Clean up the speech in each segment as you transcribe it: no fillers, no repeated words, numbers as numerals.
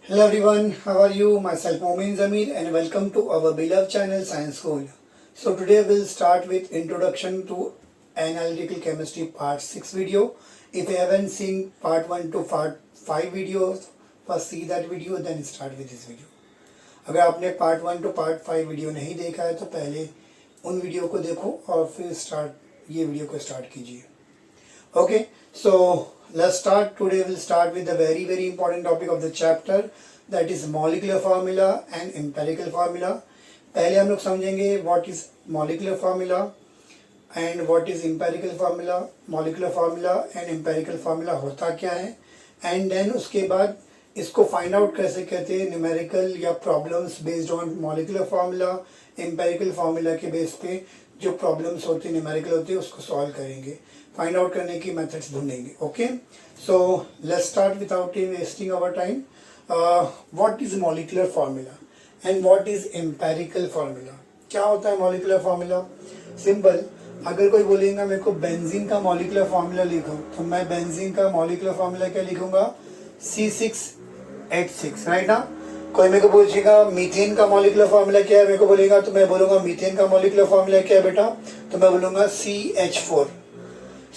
Hello everyone, how are you? Myself Momin Zamir and welcome to our beloved channel Science School. So today we'll start with Introduction to Analytical Chemistry Part 6 video. If you haven't seen Part 1 to Part 5 videos, first see that video then start with this video. अगर आपने Part 1 to Part 5 video नहीं देखा है तो पहले उन video को देखो और फिर ये वीडियो को स्टार्ट कीजिए. Okay, so let's start. Today we'll start with the very important topic of the chapter, that is molecular formula and empirical formula. पहले हम लोग समझेंगे what is molecular formula and what is empirical formula. Molecular formula and empirical formula होता क्या है, and then उसके बाद इसको फाइंड आउट कैसे कहते हैं, न्यूमेरिकल या problems based on molecular formula, empirical formula के बेस पे जो प्रॉब्लम्स होती है न्यूमेरिकल होती है उसको सॉल्व करेंगे, फाइंड आउट करने की मेथड्स ढूंढेंगे. Okay, so let's start without wasting our time. What is molecular formula and what is empirical formula. क्या होता है मॉलिकुलर फार्मूला? सिंपल. अगर कोई बोलेगा मेरे को बेंजीन का मॉलिकुलर फार्मूला लिखो, तो मैं बेंजीन का मॉलिकुलर फार्मूला क्या लिखूंगा? C6H6, राइट ना. कोई मेरे को पूछेगा मीथेन का मॉलिकुलर फार्मूला क्या है, मेरे को बोलेगा तो मैं बोलूंगा मीथेन का मॉलिकुलर फार्मूला क्या है बेटा, तो मैं बोलूंगा CH4.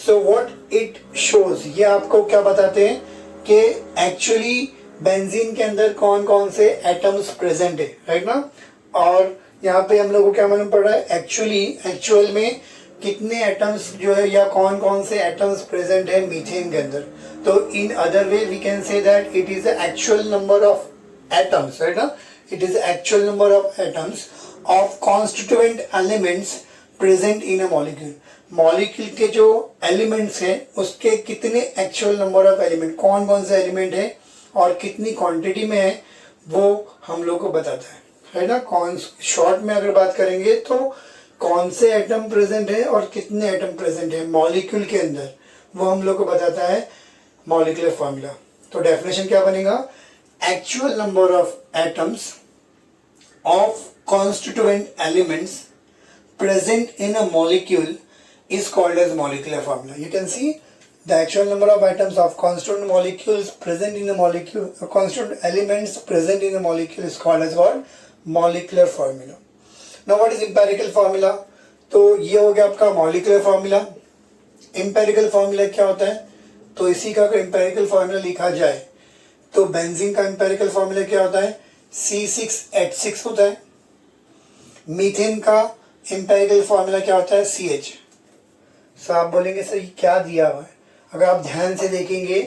So what it shows, ये आपको क्या बताते हैं कि एक्चुअली बेंजीन के अंदर कौन कौन से एटम्स प्रेजेंट है, राइट ना. और यहाँ पे हम लोग को क्या मालूम पड़ रहा है, एक्चुअल में कितने एटम्स जो है या कौन कौन से एटम्स प्रेजेंट है मीथेन के अंदर. तो in other way we can say that it is the actual number of atoms, right ना. It is the actual number of atoms of constituent elements present in a molecule. Molecule के जो elements हैं उसके कितने actual number of element, कौन कौन से element है और कितनी क्वांटिटी में है, वो हम लोग को बताता है ना. कौन शॉर्ट में अगर बात करेंगे तो कौन से एटम प्रेजेंट है और कितने एटम प्रेजेंट है मॉलिक्यूल के अंदर, वो हम लोग को बताता है मॉलिकुलर फार्मूला. तो डेफिनेशन क्या बनेगा? Actual number of atoms of constituent elements present in a molecule is called as molecular formula. You can see the actual number of atoms of constituent molecules present in a molecule, constituent elements present in a molecule is called as what? Molecular formula. Now what is empirical formula? तो ये हो गया आपका molecular formula. Empirical formula क्या होता है? तो इसी का अगर empirical formula लिखा जाए तो बेंजीन का empirical formula क्या होता है? C6H6 होता है. मीथेन का empirical formula क्या होता है? CH. सो आप बोलेंगे सर ये क्या दिया हुआ है. अगर आप ध्यान से देखेंगे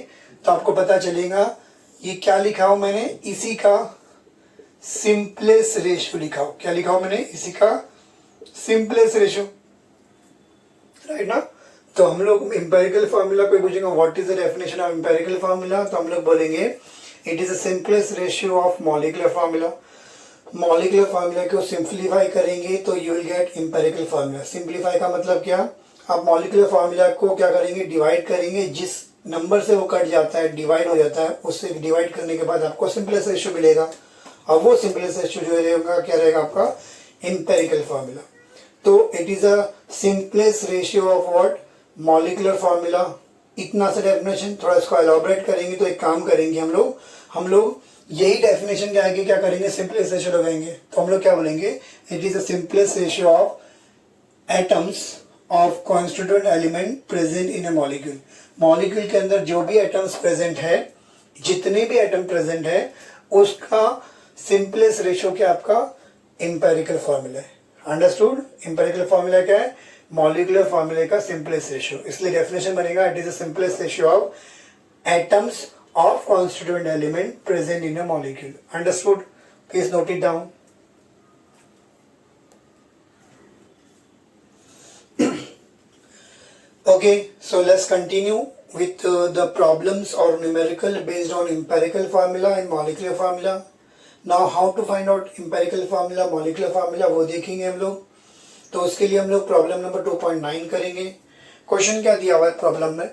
तो आपको पता चलेगा ये क्या लिखा हो मैंने, इसी का सिंपलेस्ट रेशियो लिखा हो. क्या लिखा हो मैंने? इसी का सिंपलेस्ट रेशियो, राइट ना. तो हम लोग एम्पेरिकल फार्मूला कोई पूछेगा what is the definition of empirical formula, तो हम लोग बोलेंगे it is the simplest ratio of molecular formula. Molecular formula को सिंप्लीफाई करेंगे तो you will get empirical formula. Simplify का मतलब क्या, आप मॉलिकुलर फार्मूला को क्या करेंगे, डिवाइड करेंगे. जिस नंबर से वो कट जाता है, डिवाइड हो जाता है, उससे डिवाइड करने के बाद आपको सिंपलेस्ट रेशियो मिलेगा. और वो सिंपलेस्ट रेशियो जो रहेगा क्या रहेगा आपका? Empirical formula. तो it is a simplest ratio of what? Molecular formula. इतना सा डेफिनेशन. थोड़ा इसको एलॉबरेट करेंगे तो एक काम करेंगे हम लोग यही डेफिनेशन के आगे क्या करेंगे, सिंपलेस्ट रेशियो लगाएंगे. तो हम लोग क्या बोलेंगे, it is a simplest ratio of atoms of constituent element present in a molecule. Molecule के अंदर जो भी एटम्स प्रेजेंट है, जितने भी एटम प्रेजेंट है, उसका सिंपलेस्ट रेशियो क्या आपका? एम्पेरिकल फार्मूला है. अंडरस्टूड? एम्पेरिकल फार्मूला क्या है? मॉलिकुलर फार्मूले का सिंपलेस्ट रेशियो. इसलिए डेफिनेशन बनेगा it is the simplest ratio of atoms of constituent element present in a molecule. Understood? Please note it down. Okay, so let's continue with the problems or numerical based on empirical formula and molecular formula. Now how to find out empirical formula, molecular formula वो देखेंगे हम लोग. तो उसके लिए हम लोग problem number 2.9 करेंगे. क्वेश्चन क्या दिया हुआ है प्रॉब्लम में?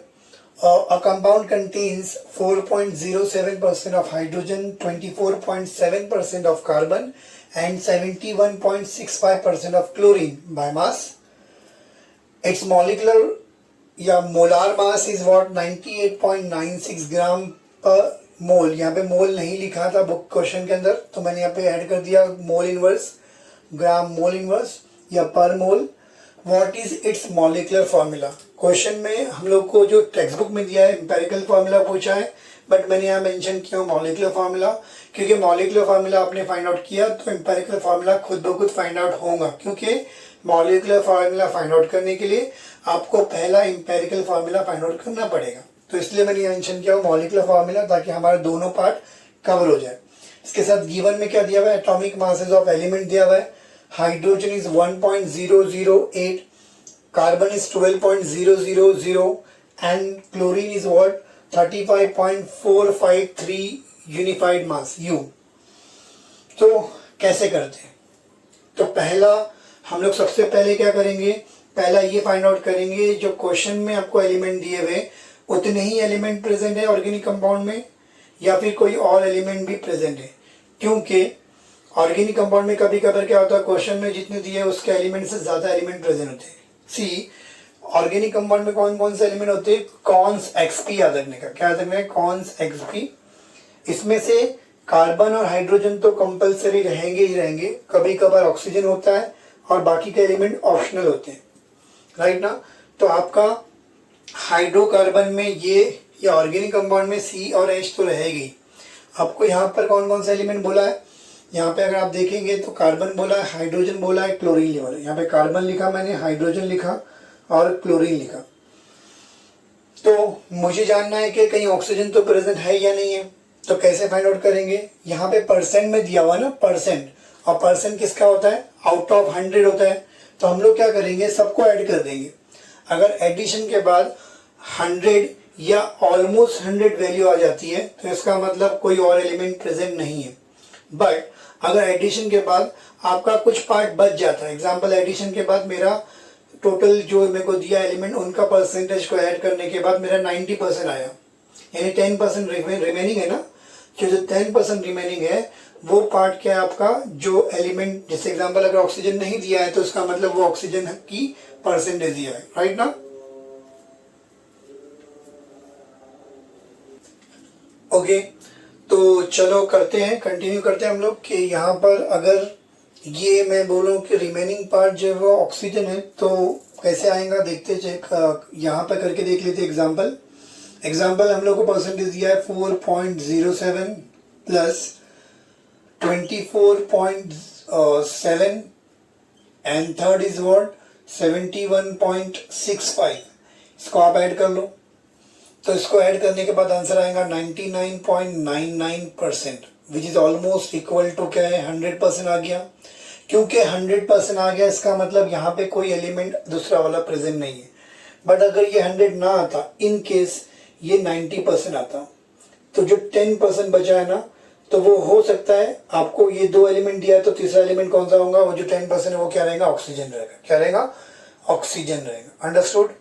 A compound contains 4.07% of hydrogen, 24.7% of carbon and 71.65% of chlorine by mass. Its molecular या मोलार मास इज व्हाट 98.96 ग्राम पर मोल, यहाँ पे मोल नहीं लिखा था बुक क्वेश्चन के अंदर, तो मैंने यहाँ पे ऐड कर दिया मोल इनवर्स, ग्राम मोल इनवर्स या per mole. What is its molecular formula? Question में हम लोग को जो टेक्स्ट बुक में दिया है एम्पेरिकल फार्मूला पूछा है, बट मैंने यहाँ मेंशन किया मॉलिक्यूलर फार्मूला, क्योंकि मॉलिक्यूलर फार्मूला आपने फाइंड आउट किया तो एम्पेरिकल फार्मूला खुद ब खुद फाइंड आउट होगा, क्योंकि मॉलिक्यूलर फार्मूला फाइंड आउट करने के लिए आपको पहला एम्पेरिकल फार्मूला फाइंड आउट करना पड़ेगा। तो इसलिए मैंने मेंशन किया मॉलिक्यूलर फार्मूला, ताकि हमारे दोनों पार्ट कवर हो जाए। इसके साथ गिवन में क्या दिया हुआ है, एटॉमिक मासेस ऑफ एलिमेंट दिया हुआ है। Hydrogen is 1.008, carbon is 12.000 and chlorine is what 35.453 unified mass you. तो कैसे करते हैं? तो पहला हम लोग सबसे पहले क्या करेंगे, पहला ये फाइंड आउट करेंगे जो क्वेश्चन में आपको एलिमेंट दिए हुए उतने ही एलिमेंट प्रेजेंट है ऑर्गेनिक कंपाउंड में, या फिर कोई और एलिमेंट भी प्रेजेंट है। क्योंकि ऑर्गेनिक कंपाउंड में कभी कभार क्या होता है, क्वेश्चन में जितने दिए उसके एलिमेंट से ज्यादा एलिमेंट प्रेजेंट होते हैं। सी ऑर्गेनिक कंपाउंड में कौन कौन से एलिमेंट होते हैं, कॉन्स एक्सपी याद रखने का, क्या याद रखना है, कॉन्स एक्सपी। इसमें से कार्बन और हाइड्रोजन तो कंपलसरी रहेंगे ही रहेंगे, कभी कभार ऑक्सीजन होता है और बाकी के एलिमेंट ऑप्शनल होते हैं, राइट ना। तो आपका हाइड्रोकार्बन में ये ऑर्गेनिक कंपाउंड में सी और एच तो रहेगी। आपको यहाँ पर कौन कौन सा एलिमेंट बोला है, यहाँ पे अगर आप देखेंगे तो कार्बन बोला है, हाइड्रोजन बोला है, क्लोरीन बोला है। यहाँ पे कार्बन लिखा मैंने, हाइड्रोजन लिखा और क्लोरीन लिखा। तो मुझे जानना है कि कहीं ऑक्सीजन तो प्रेजेंट है या नहीं है, तो कैसे फाइंड आउट करेंगे। यहाँ पे परसेंट में दिया हुआ ना, परसेंट, और परसेंट किसका होता है, आउट ऑफ 100 होता है। तो हम लोग क्या करेंगे, सबको ऐड कर देंगे। अगर एडिशन के बाद 100 या ऑलमोस्ट 100 वैल्यू आ जाती है तो इसका मतलब कोई और एलिमेंट प्रेजेंट नहीं है। बट अगर एडिशन के बाद आपका कुछ पार्ट बच जाता है, एग्जांपल एडिशन के बाद मेरा टोटल जो मेरे को दिया एलिमेंट उनका परसेंटेज को ऐड करने के बाद मेरा 90% आया, यानी 10% रिमेनिंग है ना, जो 10% रिमेनिंग है वो पार्ट क्या है आपका, जो एलिमेंट, जैसे एग्जांपल अगर ऑक्सीजन नहीं दिया है तो इसका मतलब वो ऑक्सीजन की परसेंटेज दिया है, राइट ना। ओके, तो चलो करते हैं, कंटिन्यू करते हैं हम लोग कि यहाँ पर अगर ये मैं बोलूँ कि रिमेनिंग पार्ट जो है वो ऑक्सीजन है तो कैसे आएगा देखते, चेक यहाँ पर करके देख लेते एग्जाम्पल हम लोग को परसेंटेज दिया है 4.07 plus 24.7 and third is what 71.65। इसको आप ऐड कर लो, तो इसको ऐड करने के बाद आंसर आएगा 99.99%, which is almost equal to क्या है, 100% आ गया। क्योंकि 100% आ गया इसका मतलब यहाँ पे कोई एलिमेंट दूसरा वाला प्रेजेंट नहीं है। बट अगर ये 100 ना आता, इन केस ये 90% आता, तो जो 10% बचा है ना, तो वो हो सकता है आपको ये दो एलिमेंट दिया है तो तीसरा एलिमेंट कौन सा होगा, वो जो 10% है वो क्या रहेगा, ऑक्सीजन रहेगा। क्या रहेगा, ऑक्सीजन रहेगा। अंडरस्टूड।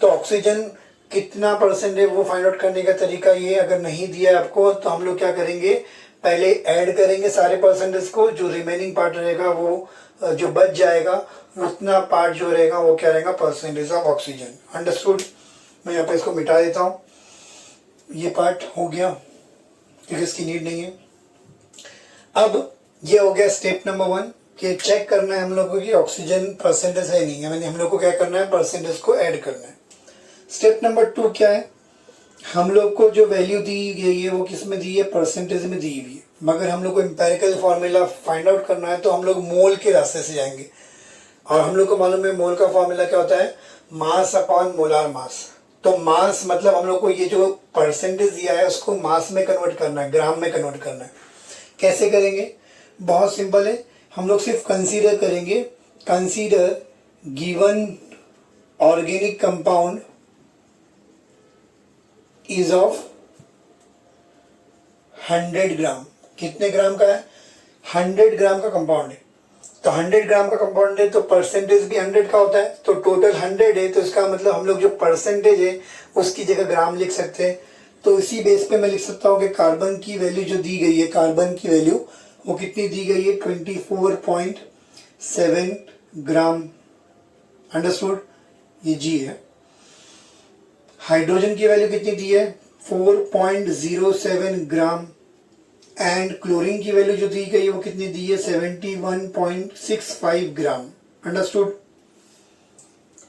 तो ऑक्सीजन कितना परसेंट है वो फाइंड आउट करने का तरीका ये, अगर नहीं दिया है आपको तो हम लोग क्या करेंगे, पहले ऐड करेंगे सारे परसेंटेज को, जो रिमेनिंग पार्ट रहेगा वो जो बच जाएगा उतना पार्ट जो रहेगा वो क्या रहेगा, परसेंटेज ऑफ ऑक्सीजन। अंडरस्टूड। मैं यहाँ पे इसको मिटा देता हूँ, ये पार्ट हो गया क्योंकि इसकी नीड नहीं है। अब ये हो गया स्टेप नंबर 1 कि चेक करना है हम लोग को कि ऑक्सीजन परसेंटेज है नहीं है, मैंने हम लोग को क्या करना है, परसेंटेज को ऐड करना है। स्टेप नंबर 2 क्या है, हम लोग को जो वैल्यू दी गई है वो किस में दी है, परसेंटेज में दी हुई है। मगर हम लोग को एम्पेरिकल फार्मूला फाइंड आउट करना है तो हम लोग मोल के रास्ते से जाएंगे, और हम लोग को मालूम है मोल का फार्मूला क्या होता है, मास अपॉन मोलार मास। तो मास मतलब हम लोग को ये जो परसेंटेज दिया है उसको मास में कन्वर्ट करना है, ग्राम में कन्वर्ट करना है। कैसे करेंगे, बहुत सिंपल है, हम लोग सिर्फ कंसीडर करेंगे, consider given organic compound is of 100 ग्राम। कितने ग्राम का है, 100 ग्राम का कंपाउंड है। तो 100 ग्राम का कंपाउंड है तो परसेंटेज भी 100 का होता है, तो टोटल 100 है, तो इसका मतलब हम लोग जो परसेंटेज है उसकी जगह ग्राम लिख सकते हैं। तो इसी बेस पे मैं लिख सकता हूँ कि कार्बन की वैल्यू जो दी गई है, कार्बन की वैल्यू वो कितनी दी गई है, 24.7 ग्राम। अंडरस्टूड, ये जी है। हाइड्रोजन की वैल्यू कितनी दी है, 4.07 ग्राम एंड क्लोरीन की वैल्यू जो दी गई है वो कितनी दी है 71.65 ग्राम। अंडरस्टूड।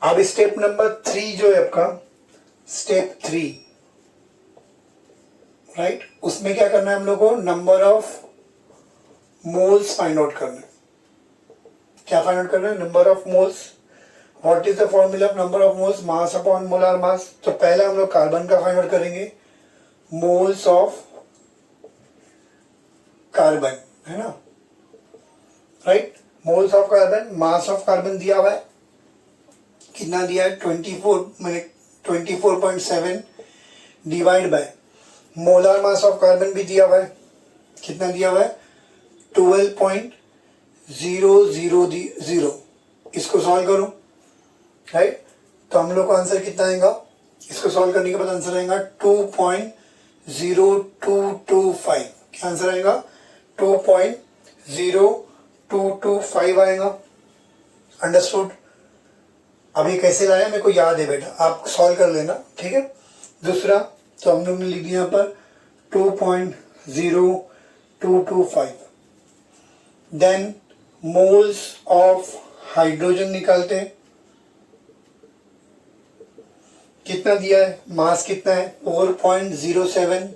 अब स्टेप नंबर 3 जो है आपका स्टेप 3 राइट, उसमें क्या करना है हम लोग को number of moles find out करना है। क्या फाइंड आउट करना है? Number of moles. What is the formula of number of moles? Mass upon molar mass. तो पहले हम लोग कार्बन का फाइंड आउट करेंगे, मोल्स ऑफ कार्बन, है ना, right. Moles of carbon, mass of carbon दिया हुआ है, कितना दिया है 24.7 divide by molar mass of carbon भी दिया हुआ है, कितना दिया हुआ है 12.000। इसको सॉल्व करो, राइट। तो हम लोग को आंसर कितना आएगा? इसको सॉल्व करने के बाद आंसर आएगा 2.0225। क्या आंसर आएगा? 2.0225 आएगा। अंडरस्टूड। अभी कैसे लाया मेरे को याद है बेटा, आप सॉल्व कर लेना, ठीक है। दूसरा तो हम लोग ने लिख दिया यहाँ पर 2.0225। देन मोल्स ऑफ हाइड्रोजन निकालते हैं, कितना दिया है, मास कितना है 4.07।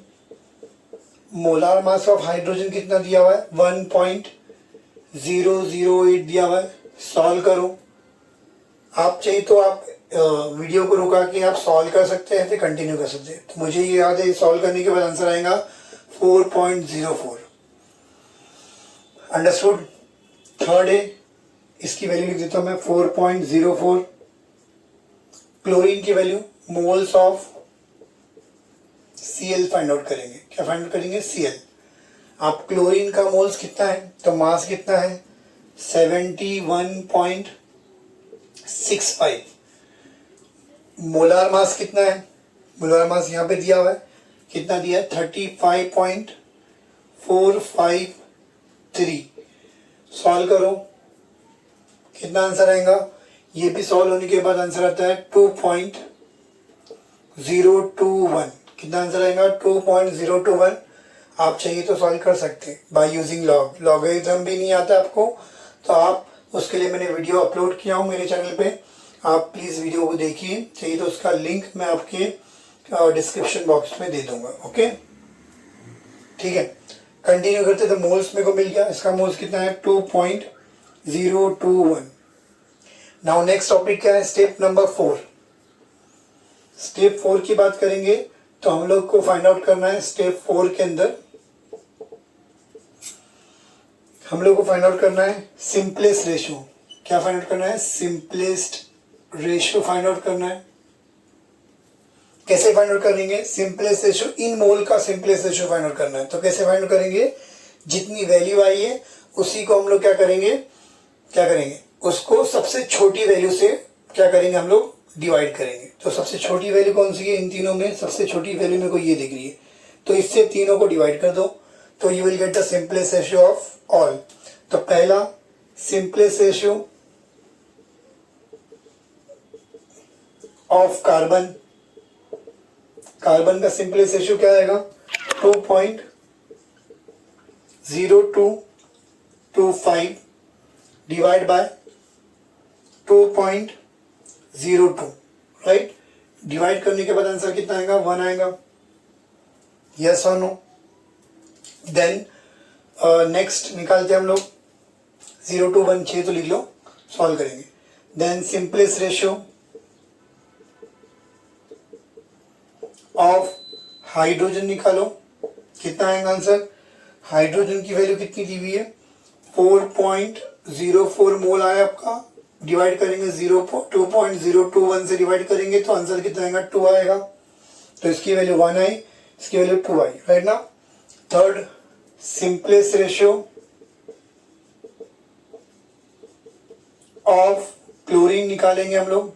मोलार मास ऑफ हाइड्रोजन कितना दिया हुआ है 1.008 दिया हुआ है। सॉल्व करो। आप चाहिए तो आप वीडियो को रुका के आप सॉल्व कर सकते हैं, फिर कंटिन्यू कर सकते हैं। तो मुझे ये याद है सॉल्व करने के बाद आंसर आएगा 4.04। अंडरस्टूड। थर्ड है, इसकी वैल्यू लिख देता हूं मैं 4.04। क्लोरीन की value moles of Cl find out करेंगे। क्या फाइंड आउट करेंगे? Cl। आप क्लोरीन का मोल्स कितना है, तो मास कितना है 71.65। मोलार मास कितना है? मोलार मास यहाँ पे दिया हुआ है, कितना दिया है 35.453। सॉल्व करो, कितना आंसर आएगा? ये भी सॉल्व होने के बाद आंसर आता है 2.021। कितना आंसर आएगा? 2.021। आप चाहिए तो सॉल्व कर सकते हैं बाय यूजिंग लॉग। लॉगरिथम भी नहीं आता आपको तो आप उसके लिए मैंने वीडियो अपलोड किया हूँ मेरे चैनल पे, आप प्लीज़ वीडियो को देखिए। चाहिए तो उसका लिंक मैं आपके डिस्क्रिप्शन बॉक्स में दे दूंगा। ओके, ठीक है। कंटिन्यू करते तो मोल्स मेरे को मिल गया, इसका मोल्स कितना है 2.021। नाउ नेक्स्ट टॉपिक क्या है? Step number 4। स्टेप 4 की बात करेंगे तो हम लोग को फाइंड आउट करना है स्टेप 4 के अंदर हम लोग को फाइंड आउट करना है सिंपलेस्ट रेशियो। क्या फाइंड आउट करना है? सिंपलेस्ट रेशियो फाइंड आउट करना है। कैसे फाइंड आउट करेंगे? सिंपलेस्ट रेशियो इन मोल का सिंपलेस्ट रेशियो फाइंड आउट करना है। तो कैसे फाइंड आउट करेंगे? जितनी वैल्यू आई है उसी को हम लोग क्या करेंगे उसको सबसे छोटी वैल्यू से क्या करेंगे हम लोग डिवाइड करेंगे। तो सबसे छोटी वैल्यू कौन सी है? इन तीनों में सबसे छोटी वैल्यू मेरे को ये दिख रही है, तो इससे तीनों को डिवाइड कर दो तो you will get the simplest ratio of all. तो पहला सिंपलेस्ट रेशियो ऑफ कार्बन का सिंपलेस्ट रेशियो क्या आएगा 2.0225 डिवाइड बाय 2.02, राइट। डिवाइड करने के बाद आंसर कितना आएगा 1 आएगा। यस और नो? देन नेक्स्ट निकालते हैं हम लोग 0 to 1 6 तो लिख लो, सॉल्व करेंगे। Then simplest ratio of hydrogen निकालो, कितना आएगा आंसर? हाइड्रोजन की वैल्यू कितनी दी हुई है 4.04 मोल आया आपका। डिवाइड करेंगे 2.021 से डिवाइड करेंगे तो आंसर कितना आएगा 2 आएगा। तो इसकी वैल्यू 1 आई, इसकी वैल्यू 2 आई, राइट ना। Third simplest ratio of chlorine निकालेंगे हम लोग।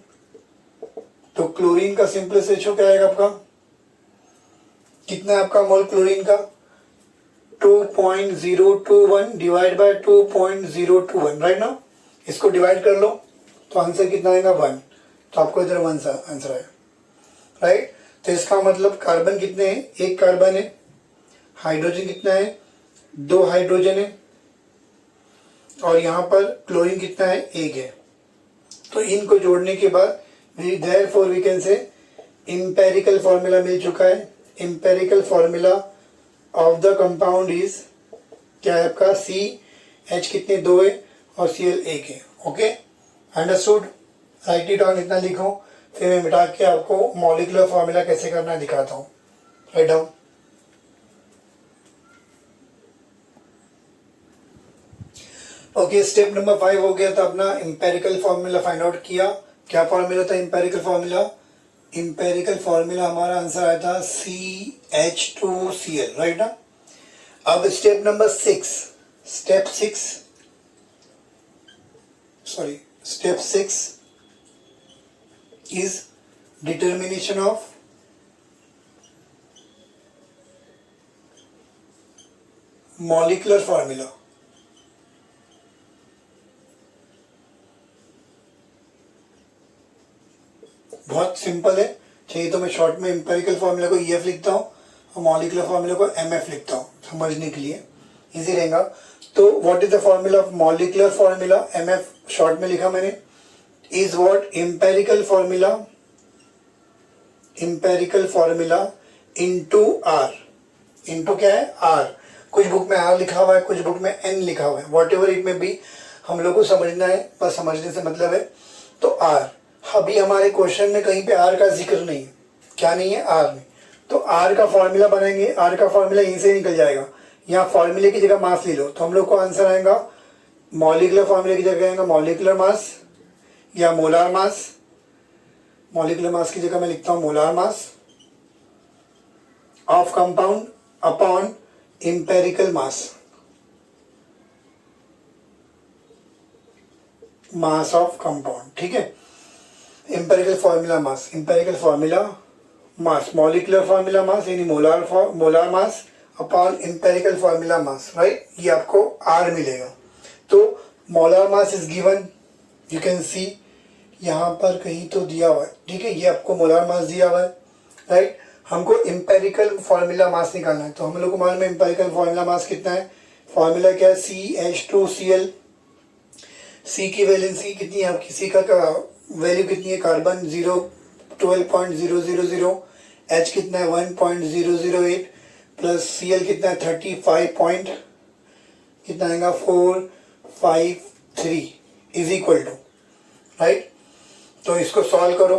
तो क्लोरीन का सिंपलेस्ट रेशियो क्या आएगा आपका? कितना है आपका मोल क्लोरीन का 2.021 डिवाइड बाय 2.021, राइट ना। इसको डिवाइड कर लो तो आंसर कितना आएगा 1। तो आपको इधर 1 आंसर आएगा, राइट। तो इसका मतलब कार्बन कितने हैं, एक कार्बन है, हाइड्रोजन कितना है, दो हाइड्रोजन है, और यहाँ पर क्लोरीन कितना है, एक है। तो इनको जोड़ने के बाद therefore we can say empirical formula मिल चुका है। Empirical formula of the compound is क्या है आपका, सी एच कितने, दो है, और सी एल एक है। Okay, understood. Right it down, इतना लिखो, फिर मैं मिटा के आपको मॉलिक्यूलर फॉर्मूला कैसे करना है दिखाता हूँ। Write down. Okay, step number 5 हो गया था अपना, इंपेरिकल फॉर्मूला फाइंड आउट किया। क्या फॉर्मूला था इंपेरिकल फॉर्मूला? इंपेरिकल फॉर्मूला हमारा आंसर आया था CH2Cl, राइट ना। अब step number 6, step 6 is determination of molecular formula. बहुत सिंपल है, चाहिए तो मैं शॉर्ट में इंपेरिकल फॉर्मूला को EF लिखता हूँ और मॉलिक्यूलर फॉर्मूला को MF लिखता हूँ, समझने के लिए इजी रहेगा। तो what is the formula of molecular formula, MF short में लिखा मैंने, is what empirical formula into R। Into क्या है, R। कुछ बुक में R लिखा हुआ है, कुछ बुक में N लिखा हुआ है, वॉट एवर इट में भी, हम लोग को समझना है, बस समझने से मतलब है। तो R, अभी हमारे क्वेश्चन में कहीं पे R का जिक्र नहीं है, क्या नहीं है, R में। तो R का फॉर्मूला बनाएंगे, R का फॉर्मूला यहीं से निकल जाएगा। यहाँ फॉर्मूले की जगह मास ले लो, तो हम लोग को आंसर आएगा, मॉलिक्यूलर फॉर्मूले की जगह आएगा मॉलिक्यूलर मास या मोलार मास। मॉलिक्यूलर मास की जगह मैं लिखता हूँ molar mass of compound upon empirical mass of compound. ठीक है, empirical formula mass, molecular formula mass यानी molar mass upon empirical formula mass, right. ये आपको R मिलेगा। तो molar mass is given, you can see यहाँ पर कहीं तो दिया हुआ है, ठीक है, ये आपको मोलार मास दिया हुआ है, राइट। हमको इंपेरिकल फॉर्मूला मास निकालना है, तो हम लोग को मालूम है इंपेरिकल फॉर्मूला मास कितना है। फॉर्मूला क्या है, CH2Cl। सी की वैलेंसी कितनी है आपकी, सी का वैल्यू कितनी है, कार्बन 12.000, H कितना है 1.008, प्लस Cl कितना है 35 कितना आएगा 453 इज इक्वल टू, राइट। तो इसको सॉल्व करो,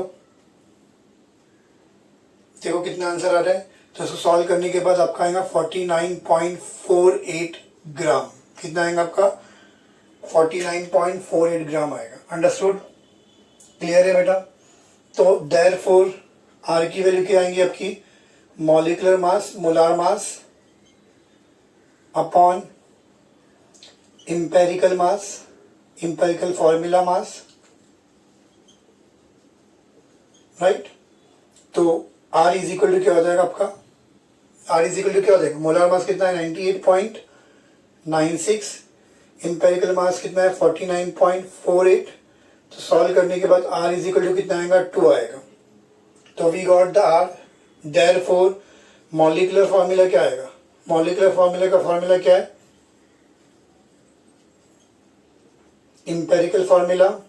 देखो कितना आंसर आ रहा है। तो इसको सॉल्व करने के बाद आपका आएगा 49.48 ग्राम। कितना आएगा आपका 49.48 ग्राम आएगा। अंडरस्टूड, क्लियर है बेटा। तो देयरफॉर R की वैल्यू क्या आएंगी आपकी, molecular mass, molar mass upon empirical mass, empirical formula mass, right. तो R इज इक्वल टू क्या हो जाएगा आपका, R इज इक्वल टू क्या हो जाएगा, मोलार मास कितना है 98.96, इंपेरिकल मास कितना है 49.48। तो सॉल्व करने के बाद R इज इक्वल टू कितना आएगा 2 आएगा। तो we got the R। Therefore molecular formula क्या आएगा, मॉलिक्यूलर फॉर्मूला का फॉर्मूला क्या है, empirical formula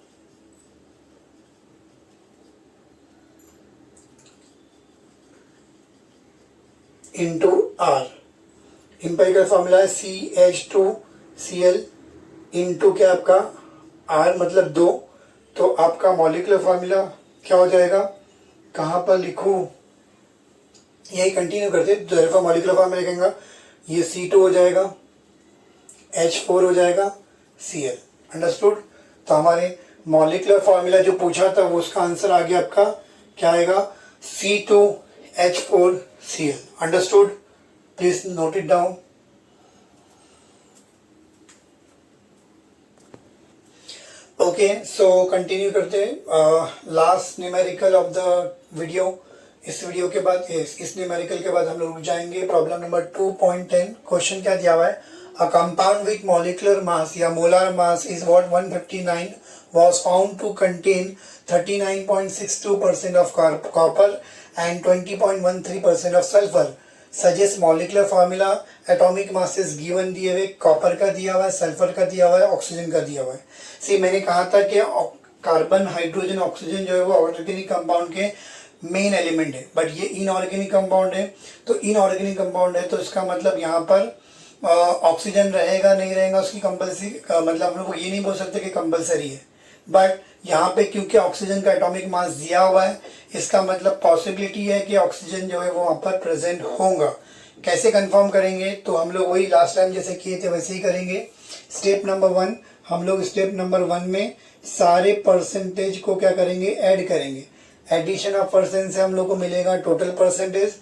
into R। Empirical formula है CH2Cl इंटू क्या आपका R मतलब 2। तो आपका मॉलिक्यूलर फॉर्मूला क्या हो जाएगा, कहाँ पर लिखूं, यही कंटिन्यू करते, तो मॉलिक्यूलर फॉर्मूला लिखेंगे, ये C2 हो जाएगा, H4 हो जाएगा, Cl। अंडरस्टूड। तो हमारे मॉलिक्यूलर फॉर्मूला जो पूछा था वो उसका आंसर आ गया आपका, क्या आएगा C2H4Cl। Understood, please note it down. Okay, so continue करते हैं last numerical of the video. इस वीडियो के बाद इस न्यूमेरिकल के बाद हम लोग रुक जाएंगे प्रॉब्लम नंबर 2.10। क्वेश्चन क्या दिया हुआ है, A compound with molecular mass या molar mass is what 159 was found to contain 39.62% of copper and 20.13% of sulfur. Suggest molecular formula, atomic mass is given दिए हुए कॉपर का दिया हुआ है, सल्फर का दिया हुआ है, ऑक्सीजन का दिया हुआ है. सी मैंने कहा था कि कार्बन हाइड्रोजन ऑक्सीजन जो है वो ऑर्गेनिक कंपाउंड के मेन एलिमेंट है, बट ये इनऑर्गेनिक कंपाउंड है. तो इनऑर्गेनिक कंपाउंड है तो इसका मतलब यहाँ पर ऑक्सीजन रहेगा नहीं रहेगा उसकी कंपल्सरी मतलब हम लोग ये नहीं बोल सकते कि कंपल्सरी है. बट यहाँ पे क्योंकि ऑक्सीजन का एटॉमिक मास दिया हुआ है, इसका मतलब पॉसिबिलिटी है कि ऑक्सीजन जो है वो वहाँ पर प्रेजेंट होगा. कैसे कंफर्म करेंगे? तो हम लोग वही लास्ट टाइम जैसे किए थे वैसे ही करेंगे. स्टेप नंबर 1, हम लोग स्टेप नंबर 1 में सारे परसेंटेज को क्या करेंगे? ऐड करेंगे. एडिशन ऑफ परसेंट से हम लोग को मिलेगा टोटल परसेंटेज,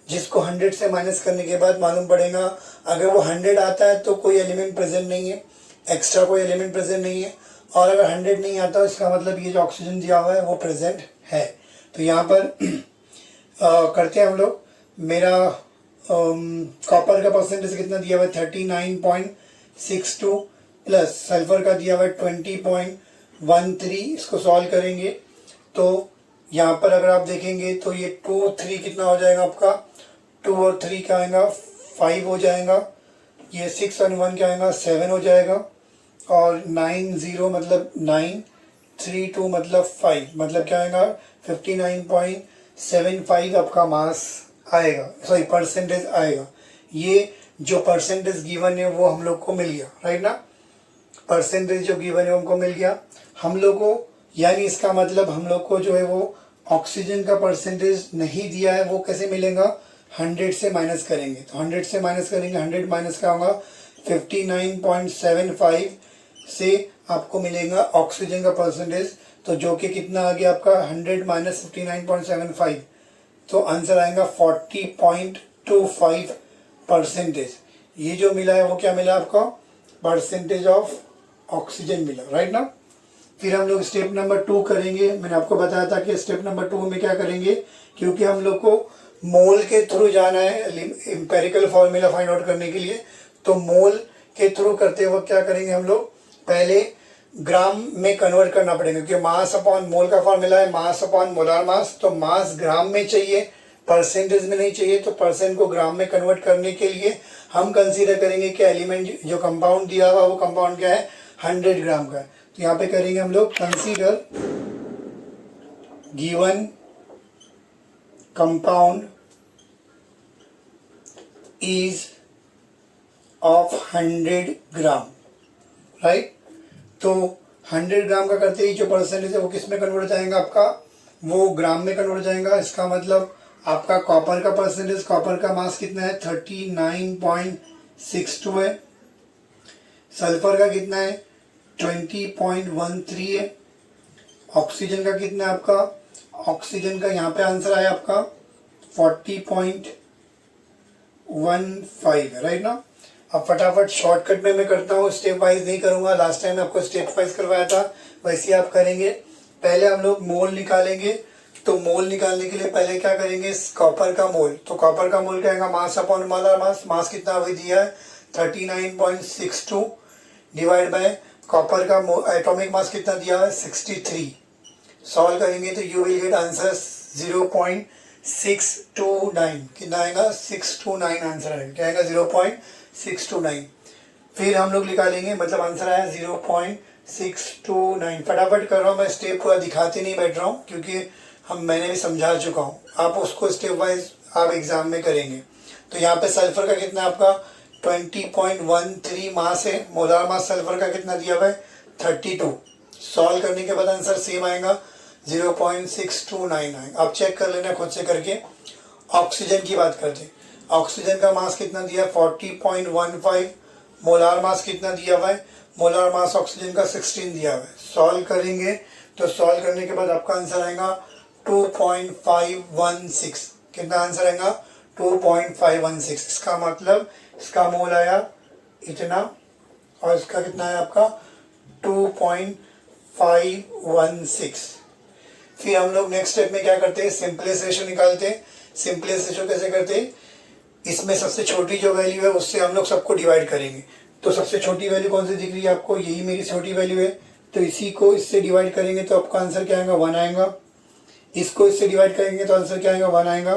जिसको 100 से माइनस करने के बाद मालूम पड़ेगा अगर वो 100 आता है तो कोई एलिमेंट प्रेजेंट नहीं है, एक्स्ट्रा कोई एलिमेंट प्रेजेंट नहीं है. और अगर 100 नहीं आता इसका मतलब ये जो ऑक्सीजन दिया हुआ है वो प्रेजेंट है. तो यहाँ पर करते हैं हम लोग. मेरा कॉपर का परसेंटेज कितना दिया हुआ है? 39.62 प्लस सल्फर का दिया हुआ है 20.13. इसको सॉल्व करेंगे तो यहाँ पर अगर आप देखेंगे तो ये 2 3 कितना हो जाएगा आपका? 2 और 3 क्या आएगा? 5 हो जाएगा. ये 6 और 1 क्या आएगा? 7 हो जाएगा. और 9 0 मतलब 9, 3 2 मतलब 5, मतलब क्या आएगा? 59.75 आपका मास आएगा, सॉरी परसेंटेज आएगा. ये जो परसेंटेज गिवन है वो हम लोग को मिल गया, राइट ना? परसेंटेज जो गिवन है हमको मिल गया हम लोग को. यानी इसका मतलब हम लोग को जो है वो ऑक्सीजन का परसेंटेज नहीं दिया है, वो कैसे मिलेगा? 100 से माइनस करेंगे. तो 100 से माइनस करेंगे, 100 माइनस क्या होगा? 59.75 से आपको मिलेगा ऑक्सीजन का परसेंटेज. तो जो कि कितना आ गया आपका? 100 माइनस 59.75, तो आंसर आएगा 40.25 परसेंटेज. ये जो मिला है वो क्या मिला आपको? परसेंटेज ऑफ ऑक्सीजन मिला, राइट ना? फिर हम लोग स्टेप नंबर 2 करेंगे. मैंने आपको बताया था कि स्टेप नंबर 2 में क्या करेंगे, क्योंकि हम लोग को मोल के थ्रू जाना है एम्पेरिकल फॉर्मूला फाइंड आउट करने के लिए. तो मोल के थ्रू करते वक्त क्या करेंगे हम लोग? पहले ग्राम में कन्वर्ट करना पड़ेगा, क्योंकि मास अपॉन मोल का फॉर्मूला है मास अपॉन मोलार मास. तो मास ग्राम में चाहिए, परसेंटेज में नहीं चाहिए. तो परसेंट को ग्राम में कन्वर्ट करने के लिए हम कंसीडर करेंगे कि एलिमेंट जो कंपाउंड दिया हुआ वो कंपाउंड क्या है? 100 ग्राम का. तो यहाँ पे करेंगे हम लोग consider given compound is of 100 gram, right? तो 100 ग्राम का करते ही जो परसेंटेज है वो किस में कन्वर्ट हो जाएगा आपका? वो ग्राम में कन्वर्ट हो जाएगा. इसका मतलब आपका कॉपर का परसेंटेज, कॉपर का मास कितना है? 39.62 है. सल्फर का कितना है? 20.13 है. ऑक्सीजन का कितना है आपका? ऑक्सीजन का यहाँ पे आंसर आया आपका 40.15 है, राइट ना? अब फटाफट शॉर्टकट में मैं करता हूँ, स्टेप वाइज नहीं करूँगा. लास्ट टाइम आपको स्टेप वाइज करवाया था, वैसे आप करेंगे. पहले हम लोग मोल निकालेंगे. तो मोल निकालने के लिए पहले क्या करेंगे? कॉपर का मोल. तो कॉपर का मोल क्या आएगा? Mass upon molar mass. मास कितना अभी दिया है? 39.62 डिवाइड बाय कॉपर का एटॉमिक मास कितना दिया है? 63. सॉल्व करेंगे तो यू विल गेट आंसर 0.629. कितना आएगा? 629 आंसर आएगा. क्या आएगा? 0.629. फिर हम लोग निकालेंगे, मतलब आंसर आया 0.629. फटाफट कर रहा हूँ मैं, स्टेप पूरा दिखाते नहीं बैठ रहा हूँ, क्योंकि मैंने भी समझा चुका हूँ. आप उसको स्टेप वाइज आप एग्जाम में करेंगे. तो यहाँ पे सल्फर का कितना आपका? 20.13 मास है. मोलार मास सल्फर का कितना दिया हुआ है? 32. सॉल्व करने के बाद आंसर सेम आएगा 0.629 आएगा. आप चेक कर लेना खुद से करके. ऑक्सीजन की बात करते हैं. ऑक्सीजन का मास कितना दिया? 40.15. मोलार मास कितना दिया हुआ है? मोलार मास ऑक्सीजन का 16 दिया हुआ है. सॉल्व करेंगे तो सॉल्व करने के बाद आपका आंसर आएगा 2.516. कितना आंसर आएगा? 2.516. इसका मतलब इसका मोल आया इतना और इसका कितना है आपका? 2.516. फिर हम लोग नेक्स्ट स्टेप में क्या करते हैं? सिंपलेस्ट रेशो निकालते हैं. सिंपलेस्ट रेशो कैसे करते हैं? इसमें सबसे छोटी जो वैल्यू है उससे हम लोग सबको डिवाइड करेंगे. तो सबसे छोटी वैल्यू कौन सी दिख रही है आपको? यही मेरी छोटी वैल्यू है। तो इसी को इससे डिवाइड करेंगे तो आपका आंसर क्या आएगा? 1 आएगा। इसको इससे डिवाइड करेंगे तो आंसर क्या आएगा? 1 आएगा।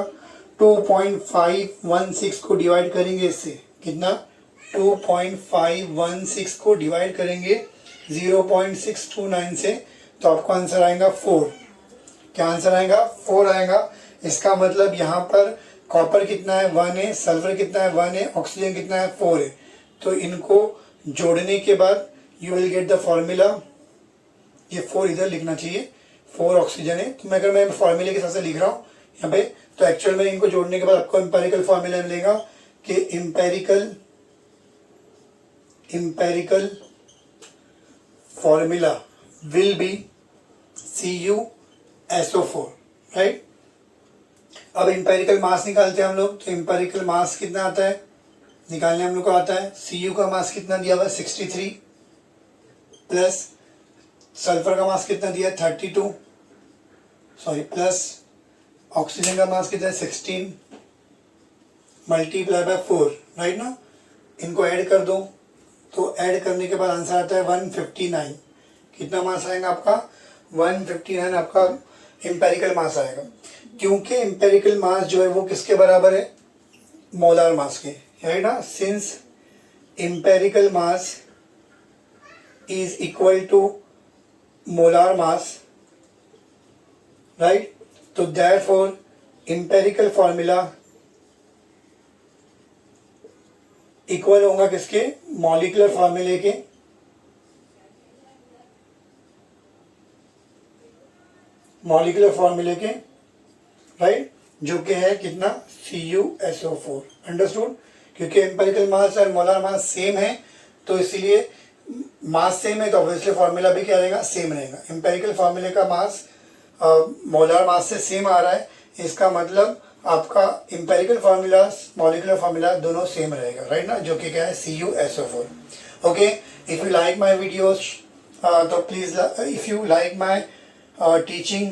2.516 को डिवाइड करेंगे इससे, कितना? 2.516 को डिवाइड करेंगे 0.629 से, तो आपका आंसर आएगा 4। क्या आंसर आएगा? 4 आएगा। इसका मतलब यहाँ पर कॉपर कितना है? 1 है। सल्फर कितना है? 1 है। ऑक्सीजन कितना है? 4 है। तो इनको जोड़ने के बाद you will get the formula. ये 4 इधर लिखना चाहिए, 4 ऑक्सीजन है। तो अगर मैं फॉर्मूले के हिसाब से लिख रहा हूँ यहाँ पे, तो एक्चुअल में इनको जोड़ने के बाद आपको एम्पेरिकल फॉर्मूला मिलेगा कि empirical formula will be CuSO4, right. अब एम्पेरिकल मास निकालते हैं हम लोग। तो एम्पेरिकल मास कितना आता है निकालने हम लोग को आता है? Cu का मास कितना दिया हुआ है? 63 प्लस सल्फर का मास कितना दिया है? 32 प्लस ऑक्सीजन का मास कितना है? 16 मल्टीप्लाई बाय 4, राइट ना। इनको ऐड कर दो, तो ऐड करने के बाद आंसर आता है 159। कितना मास आएगा आपका? 159 आपका एम्पेरिकल मास आएगा। क्योंकि एम्पेरिकल मास जो है वो किसके बराबर है? मोलार मास के, राइट ना। Since empirical mass is equal to molar mass, right. तो देयरफॉर एम्पेरिकल फॉर्मूला इक्वल होगा किसके? मॉलिक्यूलर फॉर्मूले के। मॉलिक्यूलर फॉर्मूले के, राइट, जो कि है कितना? CuSO4। अंडरस्टूड। क्योंकि एम्पेरिकल मास और मोलार मास सेम है, तो इसीलिए मास सेम है तो ऑब्वियसली फॉर्मूला भी क्या रहेगा? सेम रहेगा। एम्पेरिकल फॉर्मूले का मास मोलार मास से सेम आ रहा है, इसका मतलब आपका एम्पेरिकल फार्मूला मॉलिक्यूलर फार्मूला दोनों सेम रहेगा, राइट ना, जो कि क्या है? CuSO4। Okay, if you like my videos तो please, if you like my teaching,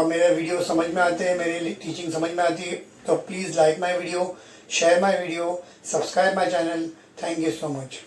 मेरे वीडियो समझ में आते हैं, मेरी टीचिंग समझ में आती है, तो please like my video, share my video, subscribe my channel. Thank you so much.